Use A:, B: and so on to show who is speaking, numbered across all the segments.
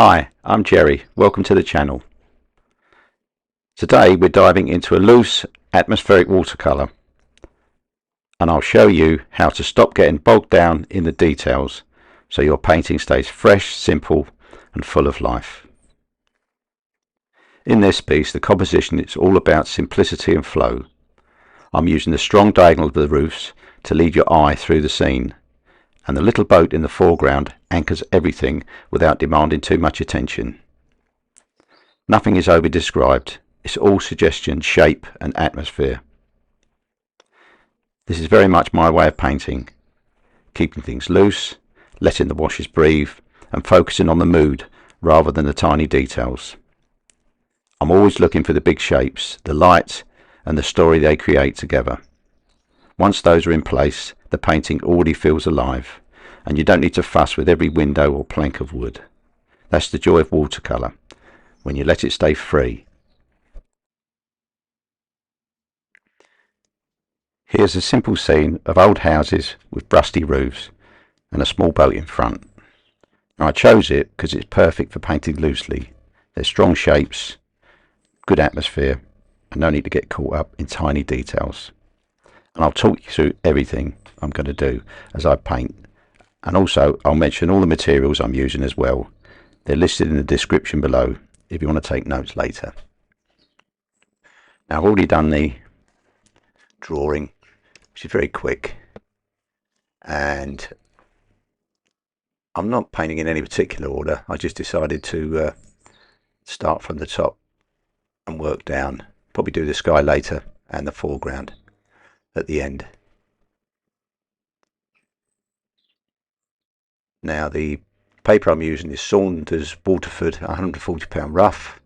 A: Hi, I'm Jerry. Welcome to the channel. Today we're diving into a loose atmospheric watercolour, and I'll show you how to stop getting bogged down in the details so your painting stays fresh, simple and full of life. In this piece the composition is all about simplicity and flow. I'm using the strong diagonal of the roofs to lead your eye through the scene, and the little boat in the foreground anchors everything without demanding too much attention. Nothing is over described, it's all suggestion, shape and atmosphere. This is very much my way of painting, keeping things loose, letting the washes breathe and focusing on the mood rather than the tiny details. I'm always looking for the big shapes, the light and the story they create together. Once those are in place, the painting already feels alive, and you don't need to fuss with every window or plank of wood. That's the joy of watercolour, when you let it stay free. Here's a simple scene of old houses with rusty roofs and a small boat in front. Now, I chose it because it's perfect for painting loosely. There's strong shapes, good atmosphere and no need to get caught up in tiny details. And I'll talk you through everything I'm going to do as I paint, and also I'll mention all the materials I'm using as well. They're listed in the description below if you want to take notes later. Now, I've already done the drawing, which is very quick, and I'm not painting in any particular order. I just decided to start from the top and work down. Probably do the sky later and the foreground at the end. Now, the paper I'm using is Saunders Waterford 140 pound rough,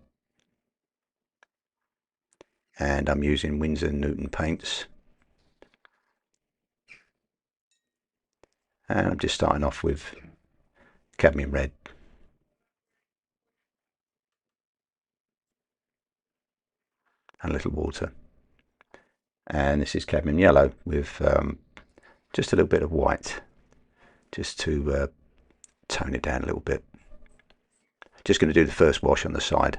A: and I'm using Winsor & Newton paints, and I'm just starting off with cadmium red. And a little water, and this is cadmium yellow with just a little bit of white, just to tone it down a little bit. Just going to do the first wash on the side.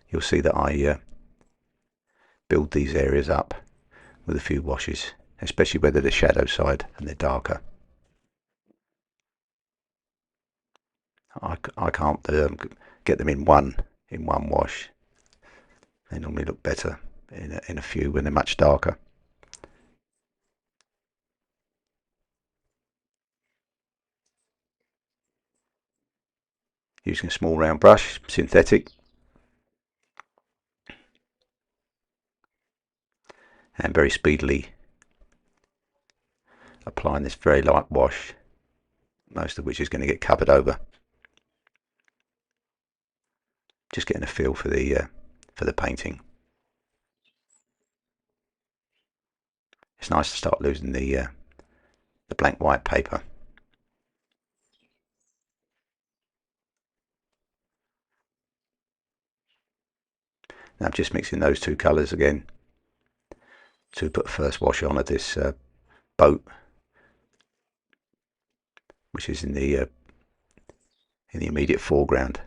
A: You'll see that I build these areas up with a few washes, especially where they're the shadow side and they're darker. I can't get them in one wash. They normally look better in a few when they're much darker. Using a small round brush, synthetic, and very speedily applying this very light wash, most of which is going to get covered over. Just getting a feel for the painting. It's nice to start losing the blank white paper. Now I'm just mixing those two colours again to put first wash on of this boat, which is in the immediate foreground,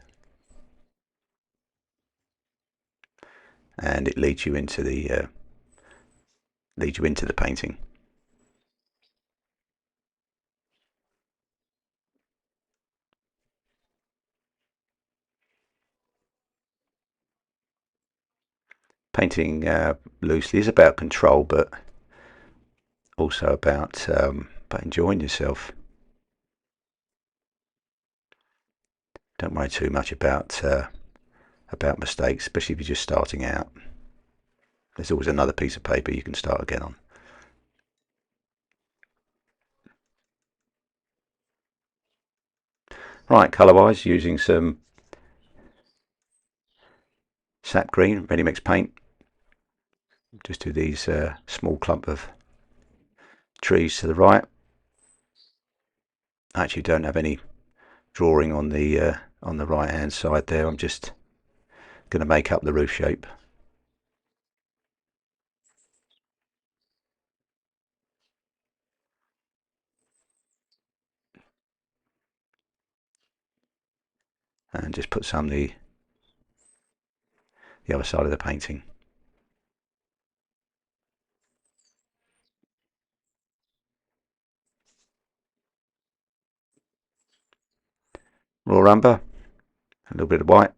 A: and it leads you into the painting. Painting loosely is about control, but also about enjoying yourself. Don't worry too much about mistakes, especially if you're just starting out. There's always another piece of paper you can start again on. Right, colour-wise, using some sap green, ready mix paint. Just do these small clump of trees to the right. I actually don't have any drawing on the right hand side there. I'm just going to make up the roof shape. and just put some the other side of the painting. Raw umber, a little bit of white.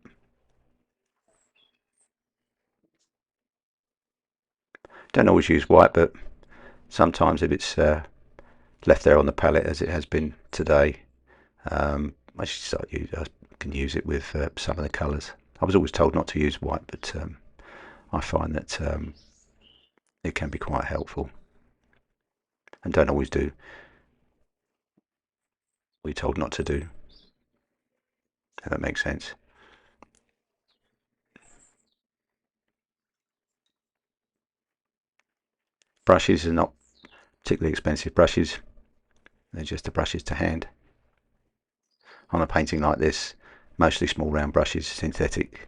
A: Don't always use white, but sometimes if it's left there on the palette, as it has been today, I can use it with some of the colours. I was always told not to use white, but I find that it can be quite helpful, and don't always do what you're told not to do, if that makes sense. Brushes are not particularly expensive brushes, they're just the brushes to hand. On a painting like this, mostly small round brushes, synthetic.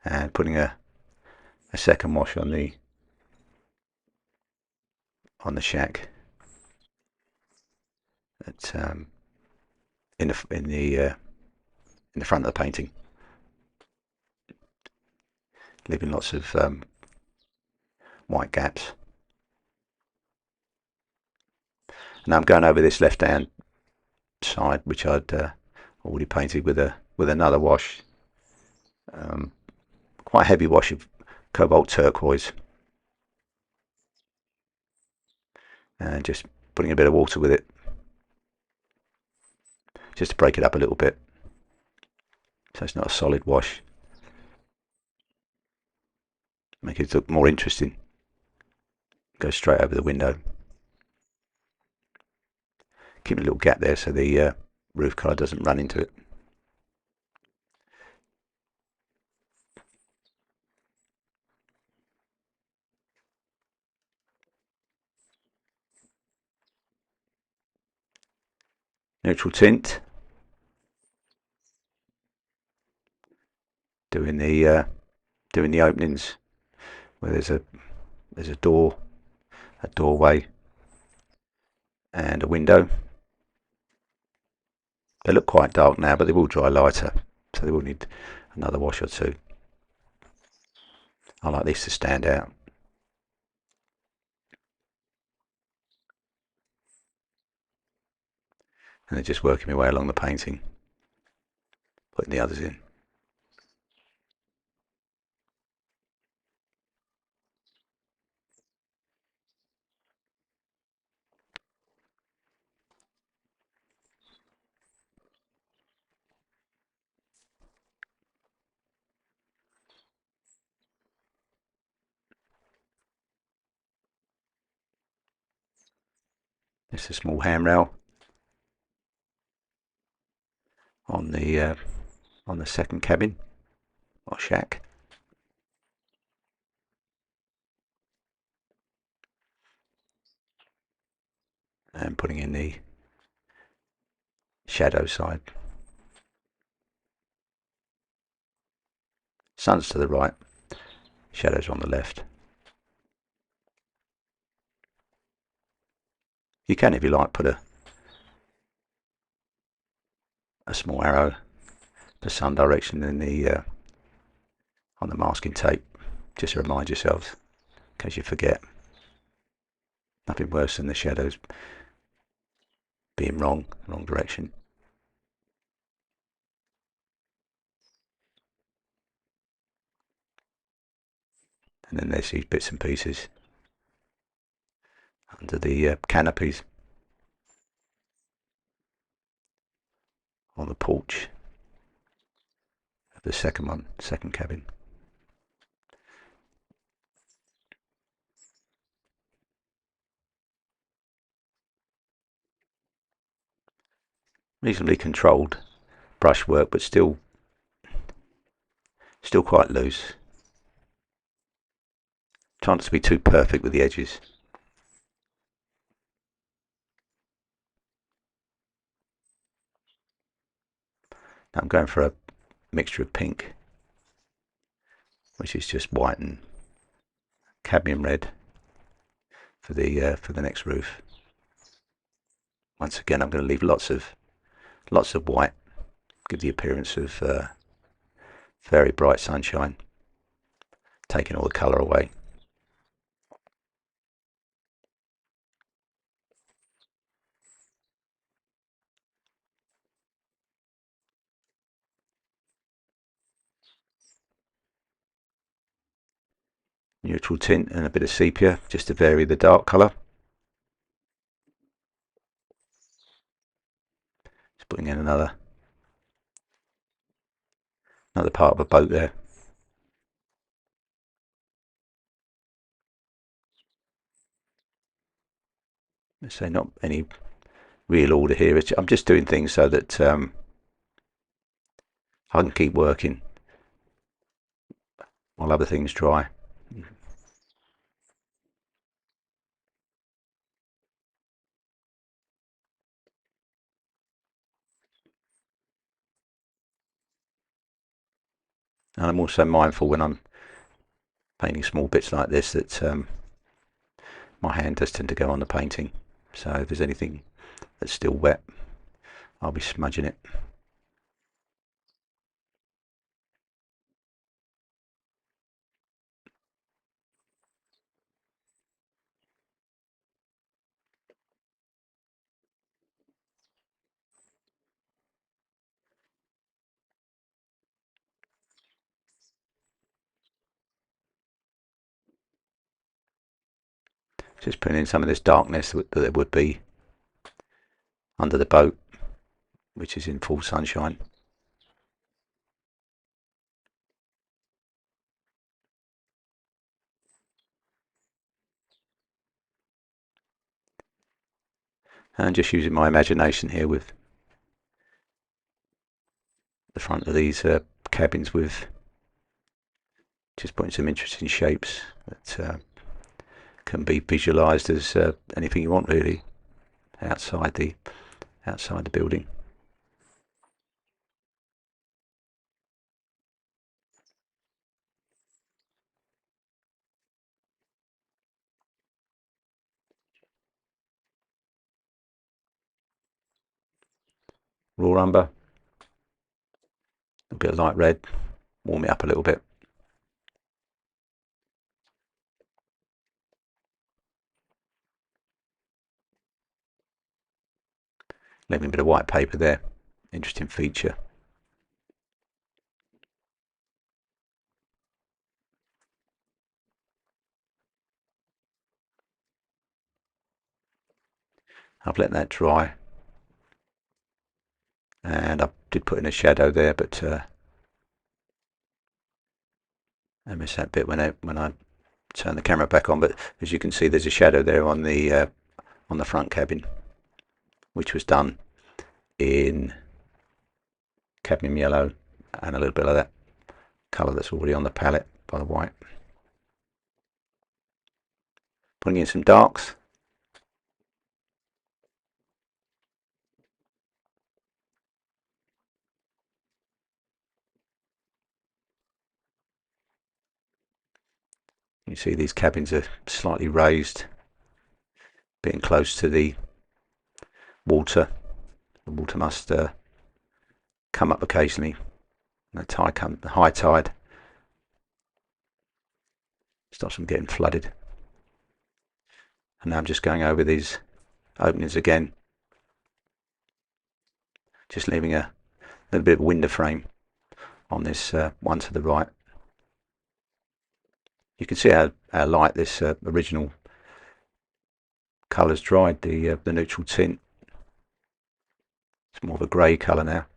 A: And putting a second wash on the shack at, in the front of the painting, leaving lots of white gaps. Now I'm going over this left hand side, which I'd already painted with another wash, quite a heavy wash of cobalt turquoise, and just putting a bit of water with it, just to break it up a little bit, so it's not a solid wash. Make it look more interesting. Go straight over the window. Keep a little gap there so the roof colour doesn't run into it. Neutral tint. Doing the openings where there's a door, a doorway, and a window. They look quite dark now, but they will dry lighter, so they will need another wash or two. I like these to stand out. And then just working my way along the painting, putting the others in. It's a small handrail on the second cabin or shack. And putting in the shadow side. Sun's to the right, shadows on the left. You can, if you like, put a small arrow for sun direction in the on the masking tape, just to remind yourselves, in case you forget. Nothing worse than the shadows being wrong direction. And then there's these bits and pieces under the canopies on the porch of the second cabin. Reasonably controlled brushwork, but still quite loose. Trying not to be too perfect with the edges. Now I'm going for a mixture of pink, which is just white and cadmium red for the next roof. Once again, I'm going to leave lots of white, give the appearance of very bright sunshine, taking all the colour away. Neutral tint and a bit of sepia just to vary the dark colour. Just putting in another part of a boat there. Let's say not any real order here. I'm just doing things so that I can keep working while other things dry. And I'm also mindful when I'm painting small bits like this that my hand does tend to go on the painting. So if there's anything that's still wet, I'll be smudging it. Just putting in some of this darkness that there would be under the boat, which is in full sunshine. And just using my imagination here with the front of these cabins, with just putting some interesting shapes that can be visualized as anything you want really outside the building. Raw umber, a bit of light red, warm it up a little bit. Leaving a bit of white paper there, interesting feature. I've let that dry, and I did put in a shadow there, but I missed that bit when I turned the camera back on. But as you can see, there's a shadow there on the front cabin, which was done in cadmium yellow and a little bit of that colour that's already on the palette by the white. Putting in some darks. You see these cabins are slightly raised, being close to the water. The water must come up occasionally. The high tide stops them getting flooded. And now I'm just going over these openings again, just leaving a little bit of window frame on this one to the right. You can see how light this original colour's dried, the neutral tint. It's more of a grey colour now.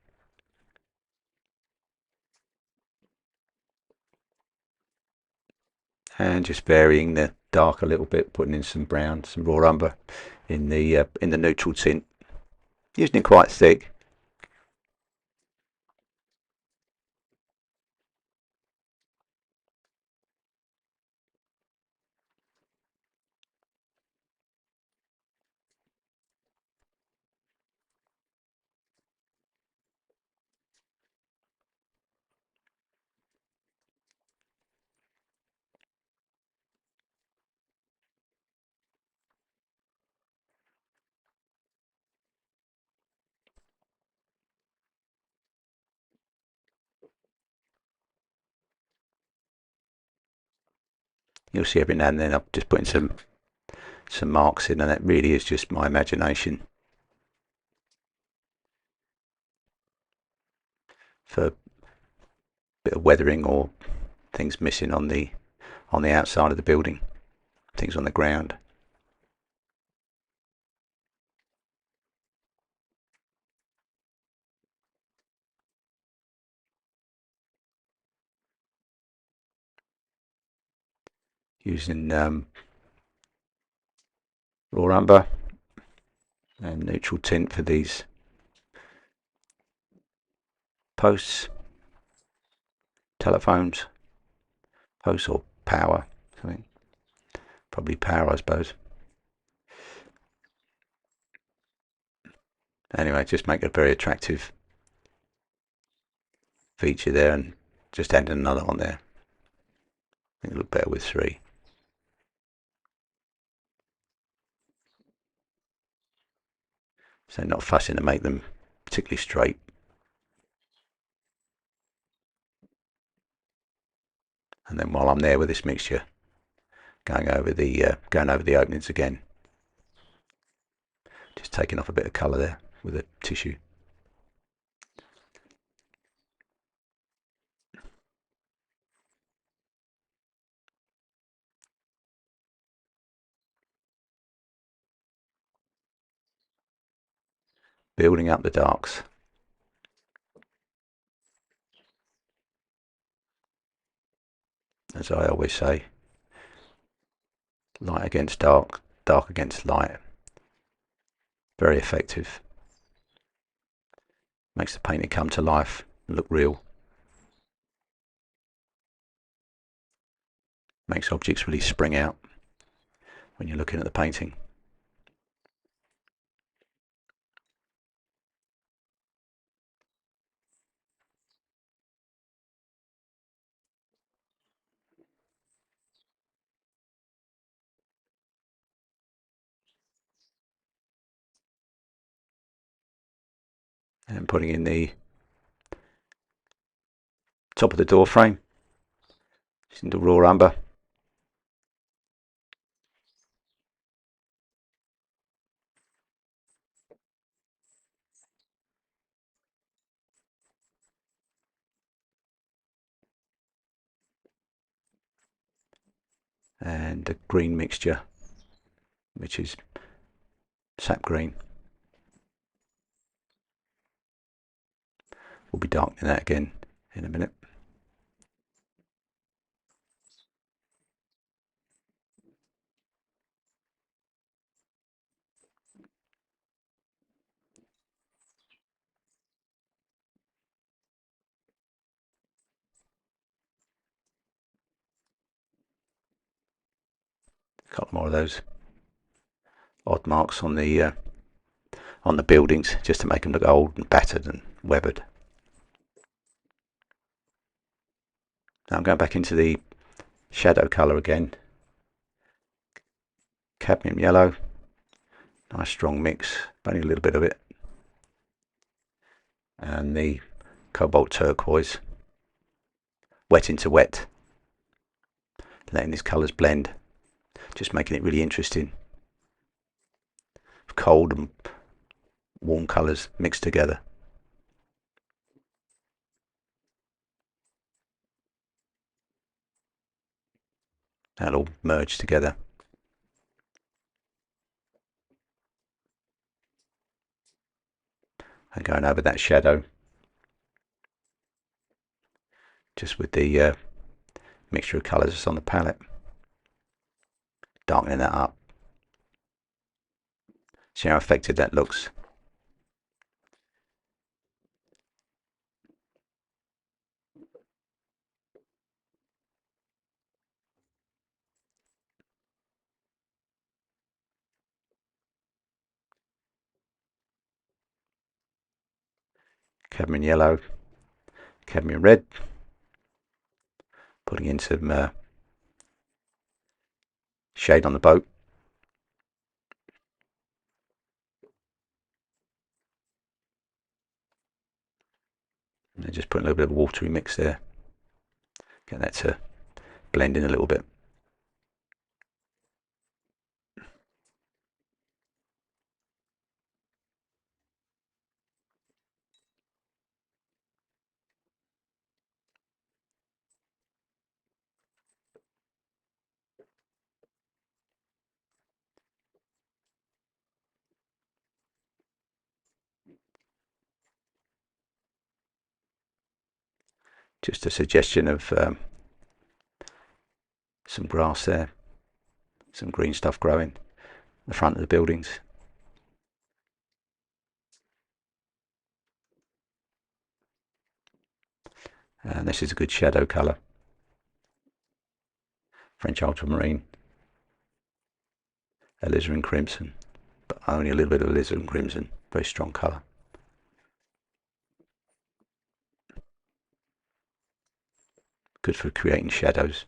A: And just varying the dark a little bit, putting in some brown, some raw umber in the neutral tint, using it quite thick. You'll see every now and then I'm just putting some marks in, and that really is just my imagination for a bit of weathering or things missing on the outside of the building, things on the ground. Using raw umber and neutral tint for these posts, telephones, posts or power, something. Probably power, I suppose. Anyway, just make a very attractive feature there, and just add another one there. I think it'll look better with 3. So not fussing to make them particularly straight. And then while I'm there with this mixture, going over the openings again, just taking off a bit of colour there with a tissue. Building up the darks. As I always say, light against dark, dark against light. Very effective. Makes the painting come to life and look real. Makes objects really spring out when you're looking at the painting. And putting in the top of the door frame, using the raw umber. And the green mixture, which is sap green. We'll be darkening that again in a minute. A couple more of those odd marks on the buildings, just to make them look old and battered and weathered. Now I'm going back into the shadow colour again. Cadmium yellow, nice strong mix, only a little bit of it. And the cobalt turquoise, wet into wet, letting these colours blend, just making it really interesting. Cold and warm colours mixed together. That'll all merge together. And going over that shadow, just with the mixture of colours that's on the palette, darkening that up. See how effective that looks. Cadmium yellow, cadmium red, putting in some shade on the boat. And then just putting a little bit of watery mix there. Get that to blend in a little bit. Just a suggestion of some grass there, some green stuff growing in the front of the buildings. And this is a good shadow colour, French ultramarine, alizarin crimson, but only a little bit of alizarin crimson, very strong colour. Good for creating shadows.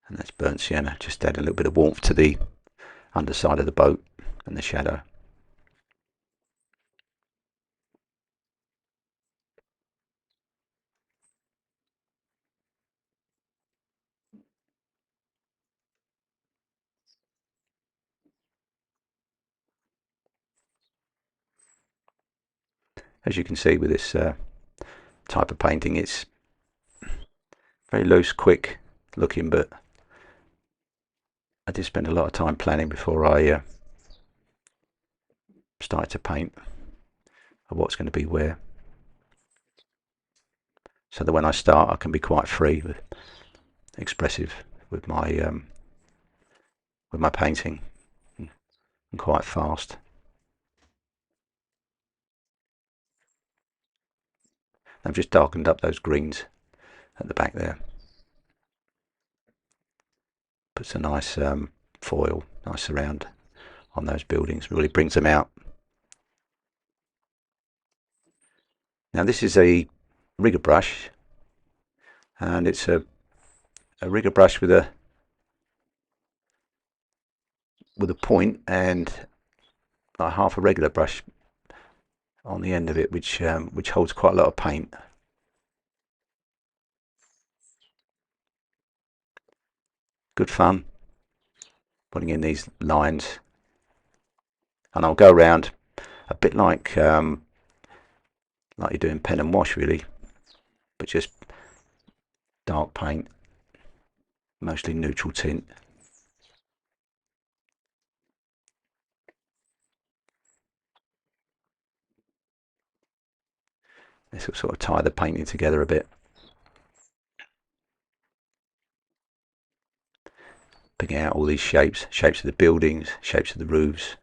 A: And that's burnt sienna, just add a little bit of warmth to the underside of the boat and the shadow. As you can see with this type of painting, it's very loose, quick looking, but I did spend a lot of time planning before I started to paint of what's going to be where, so that when I start I can be quite free, with expressive with my painting, and quite fast. I've just darkened up those greens at the back there. Puts a nice foil, nice surround on those buildings, really brings them out. Now this is a rigger brush, and it's a rigger brush with a point and like half a regular brush on the end of it, which holds quite a lot of paint. Good fun putting in these lines, and I'll go around a bit like you're doing pen and wash really, but just dark paint, mostly neutral tint. This will sort of tie the painting together a bit. Picking out all these shapes of the buildings, shapes of the roofs.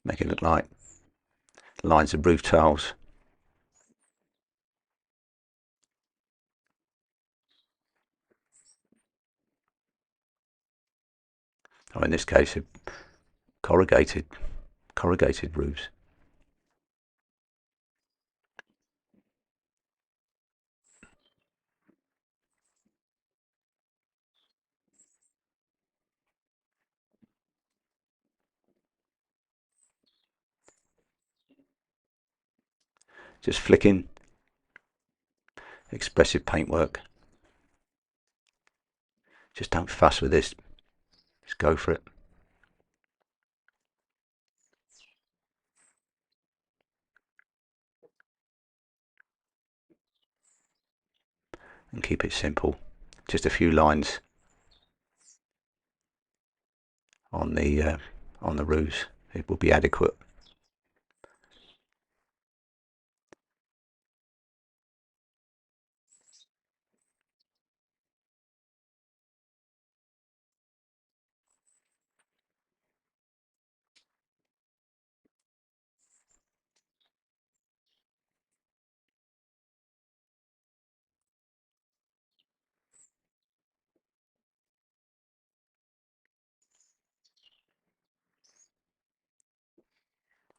A: Make it look like lines of roof tiles. Or in this case, corrugated roofs. Just flicking expressive paintwork. Just don't fuss with this. Just go for it. And keep it simple. Just a few lines on the roofs. It will be adequate.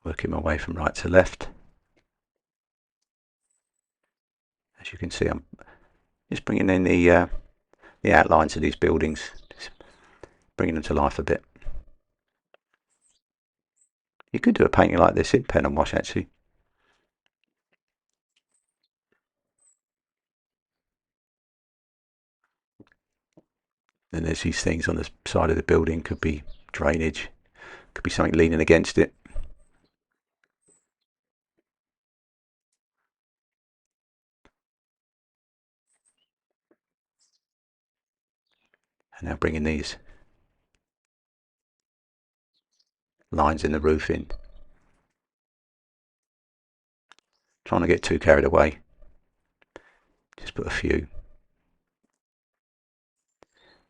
A: Working my way from right to left. As you can see, I'm just bringing in the outlines of these buildings, just bringing them to life a bit. You could do a painting like this in pen and wash actually. Then there's these things on the side of the building, could be drainage. Could be something leaning against it. And now bringing these lines in the roof in. Trying to get too carried away. Just put a few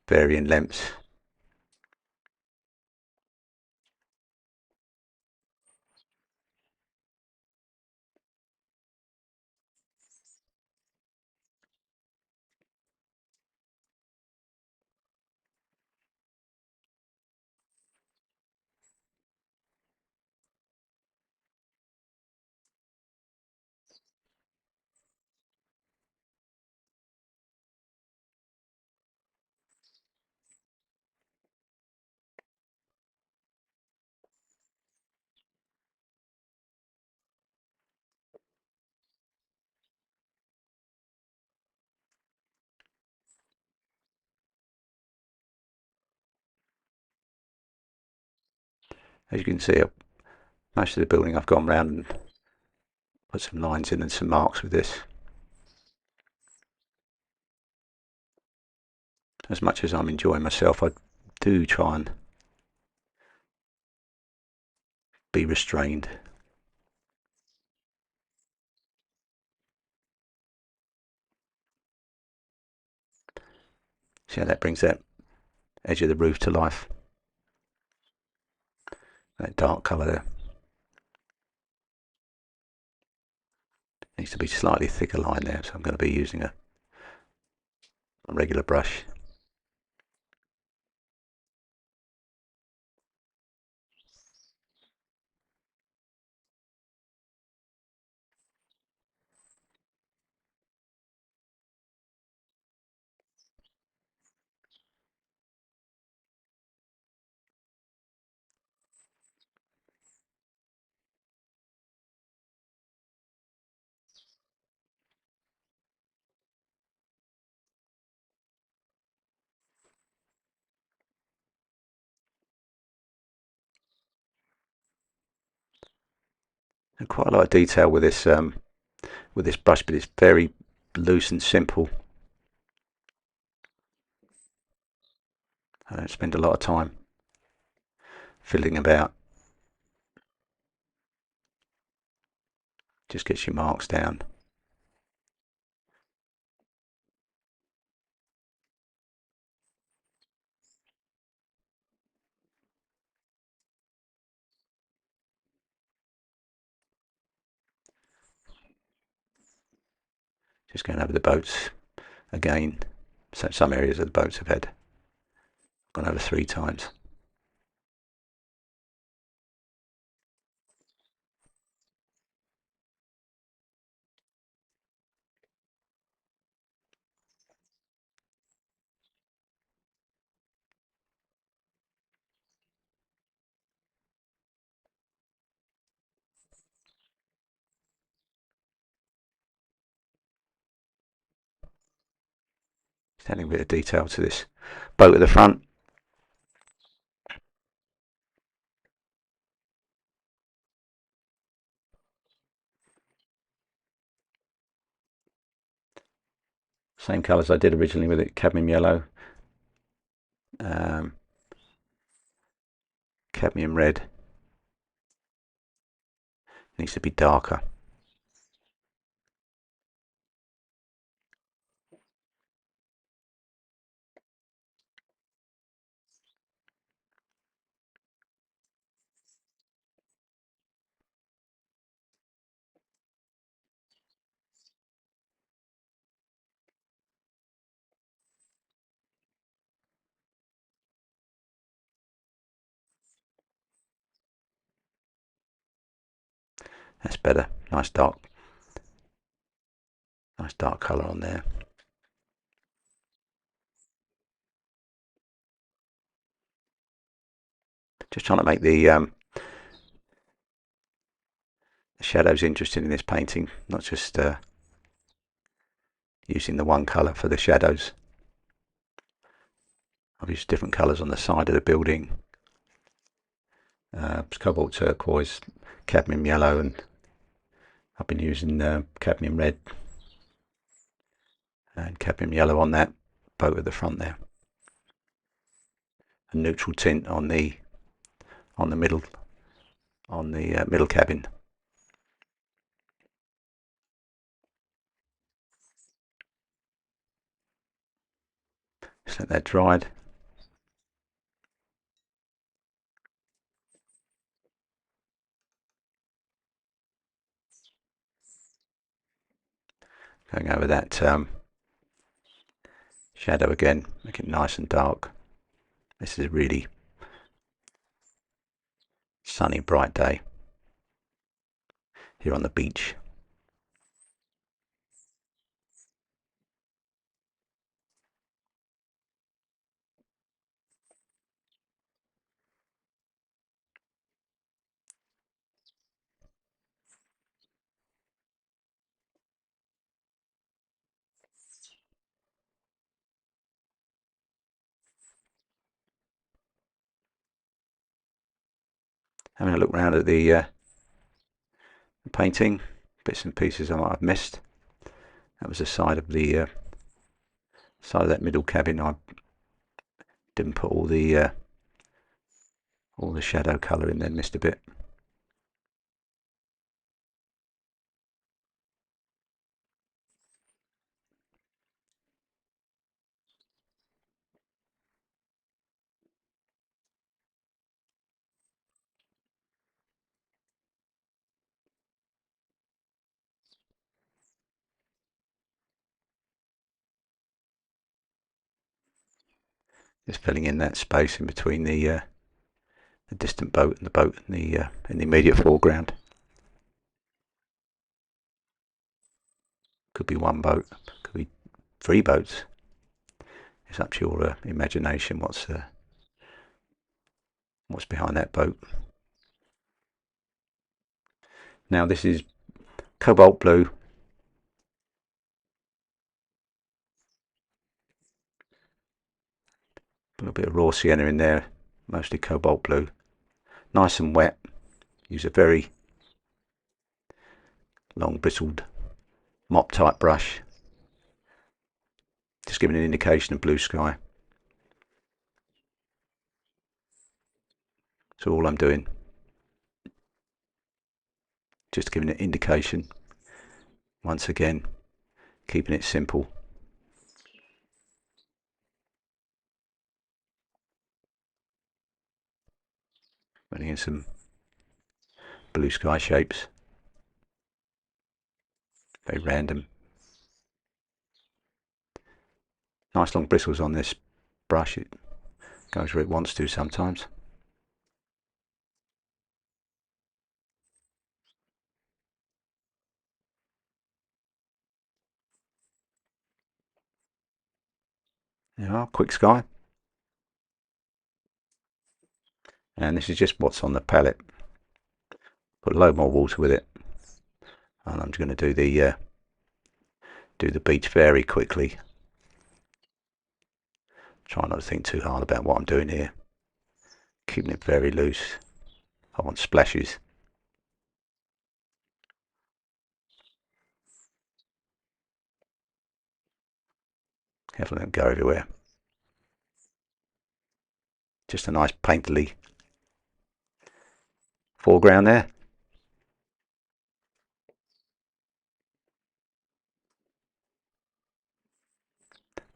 A: varying lengths. As you can see, most of the building I've gone round and put some lines in and some marks with this. As much as I'm enjoying myself, I do try and be restrained. See how that brings that edge of the roof to life? That dark colour there. Needs to be slightly thicker line there, so I'm going to be using a regular brush. And quite a lot of detail with this brush, but it's very loose and simple. I don't spend a lot of time fiddling about. Just gets your marks down. Just going over the boats again. So some areas of the boats have had gone over 3 times. Just adding a bit of detail to this boat at the front. Same colours I did originally with it, cadmium yellow, cadmium red. Needs to be darker. That's better. Nice dark colour on there. Just trying to make the shadows interesting in this painting, not just using the one colour for the shadows. I've used different colours on the side of the building, cobalt turquoise, cadmium yellow, and I've been using cadmium red and cadmium yellow on that boat at the front there. A neutral tint on the middle middle cabin. Just let that dried. Going over that shadow again, make it nice and dark. This is a really sunny, bright day here on the beach. Having a look round at the painting, bits and pieces I might have missed. That was the side of the side of that middle cabin. I didn't put all the shadow colour in there, missed a bit. Just filling in that space in between the distant boat and the boat in the immediate foreground. Could be one boat, could be 3 boats. It's up to your imagination what's behind that boat. Now this is cobalt blue. A little bit of raw sienna in there, mostly cobalt blue. Nice and wet. Use a very long bristled mop type brush. Just giving an indication of blue sky. So all I'm doing, just giving an indication. Once again, keeping it simple. Putting in some blue sky shapes. Very random. Nice long bristles on this brush. It goes where it wants to sometimes. There you are, quick sky. And this is just what's on the palette. Put a load more water with it. And I'm just going to do the beach very quickly. Try not to think too hard about what I'm doing here. Keeping it very loose. I want splashes. Careful, don't go everywhere. Just a nice painterly foreground there.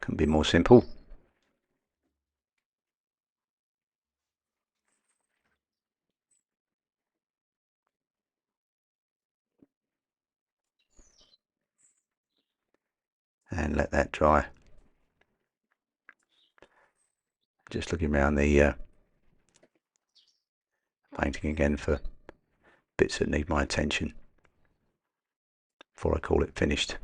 A: Couldn't be more simple. And let that dry. Just looking around the painting again for bits that need my attention before I call it finished.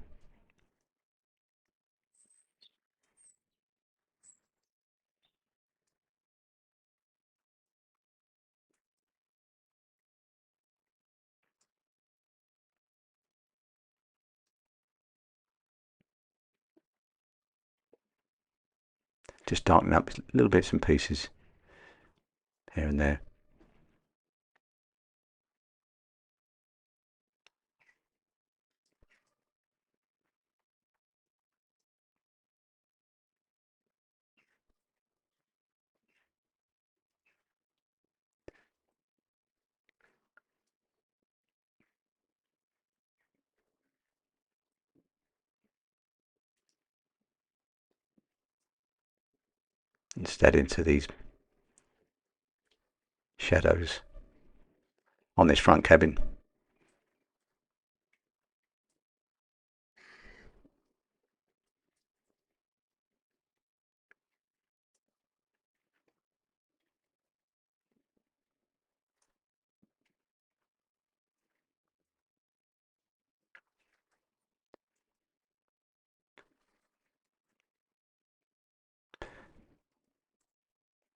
A: Just darkening up little bits and pieces here and there. instead into these shadows on this front cabin.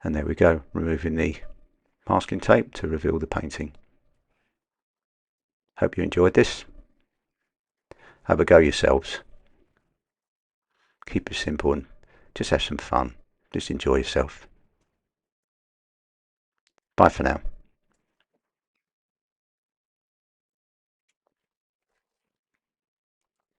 A: And there we go, removing the masking tape to reveal the painting. Hope you enjoyed this. Have a go yourselves. Keep it simple and just have some fun. Just enjoy yourself. Bye for now.